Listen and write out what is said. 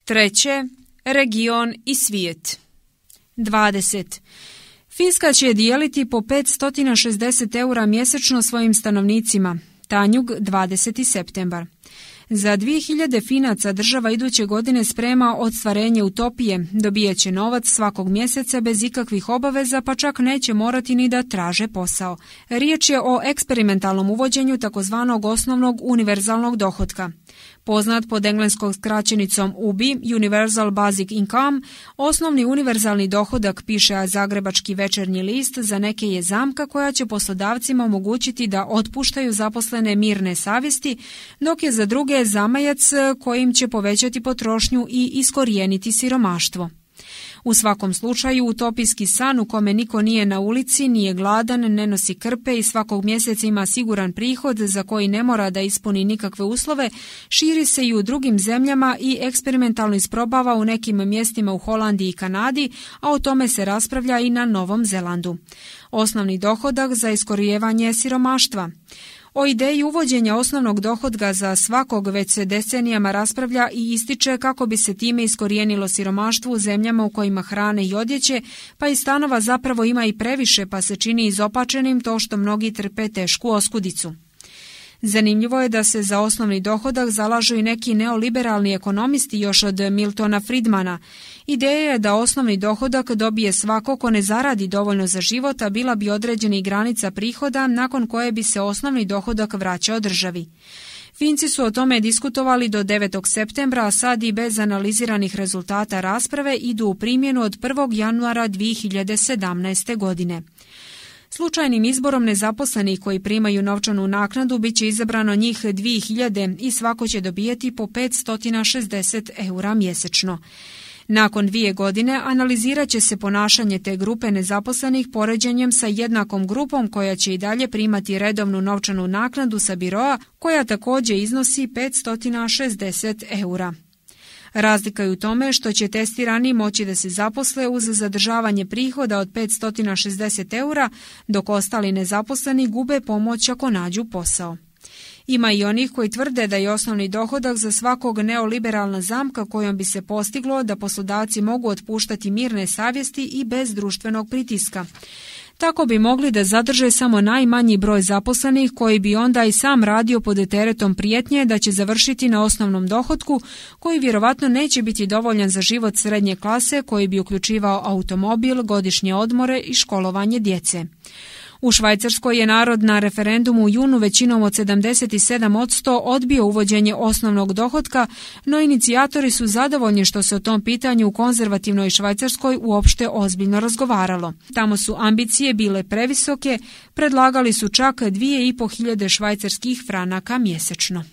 Treće, region i svijet. 20. Finska će dijeliti po 560 eura mjesečno svojim stanovnicima. Tanjug, 20. septembar. Za 2000 Finaca država iduće godine sprema ostvarenje utopije. Dobijat će novac svakog mjeseca bez ikakvih obaveza, pa čak neće morati ni da traže posao. Riječ je o eksperimentalnom uvođenju takozvanog osnovnog univerzalnog dohotka. Poznat pod engleskom skraćenicom UBI, Universal Basic Income, osnovni univerzalni dohodak, piše zagrebački Večernji list, za neke je zamka koja će poslodavcima omogućiti da otpuštaju zaposlene mirne savjesti, dok je za druge zamajac kojim će povećati potrošnju i iskorijeniti siromaštvo. U svakom slučaju, utopijski san u kome niko nije na ulici, nije gladan, ne nosi krpe i svakog mjeseca ima siguran prihod za koji ne mora da ispuni nikakve uslove, širi se i u drugim zemljama i eksperimentalno isprobava u nekim mjestima u Holandiji i Kanadi, a o tome se raspravlja i na Novom Zelandu. Osnovni dohodak za iskorijevanje siromaštva. O ideji uvođenja osnovnog dohotka za svakog već se decenijama raspravlja i ističe kako bi se time iskorijenilo siromaštvo u zemljama u kojima hrane i odjeće, pa i stanova zapravo ima i previše, pa se čini izopačenim to što mnogi trpe tešku oskudicu. Zanimljivo je da se za osnovni dohodak zalažu i neki neoliberalni ekonomisti još od Miltona Friedmana. Ideja je da osnovni dohodak dobije svako ko ne zaradi dovoljno za život, a bila bi određena i granica prihoda nakon koje bi se osnovni dohodak vraćao državi. Finci su o tome diskutovali do 9. septembra, a sad i bez analiziranih rezultata rasprave idu u primjenu od 1. januara 2017. godine. Slučajnim izborom nezaposlenih koji primaju novčanu naknadu bit će izabrano njih 2000 i svako će dobijeti po 560 eura mjesečno. Nakon 2 godine analizirat će se ponašanje te grupe nezaposlenih poređenjem sa jednakom grupom koja će i dalje primati redovnu novčanu naknadu sa biroa, koja također iznosi 560 eura. Razlika je u tome što će testirani moći da se zaposle uz zadržavanje prihoda od 560 eura, dok ostali nezaposleni gube pomoć ako nađu posao. Ima i onih koji tvrde da je osnovni dohodak za svakog neoliberalna zamka kojom bi se postiglo da poslodavci mogu otpuštati mirne savjesti i bez društvenog pritiska. Tako bi mogli da zadrže samo najmanji broj zaposlenih koji bi onda i sam radio pod teretom prijetnje da će završiti na osnovnom dohotku koji vjerovatno neće biti dovoljan za život srednje klase koji bi uključivao automobil, godišnje odmore i školovanje djece. U Švajcarskoj je narod na referendumu u junu većinom od 77% odbio uvođenje osnovnog dohotka, no inicijatori su zadovoljni što se o tom pitanju u konzervativnoj Švajcarskoj uopšte ozbiljno razgovaralo. Tamo su ambicije bile previsoke, predlagali su čak 2500 švajcarskih franaka mjesečno.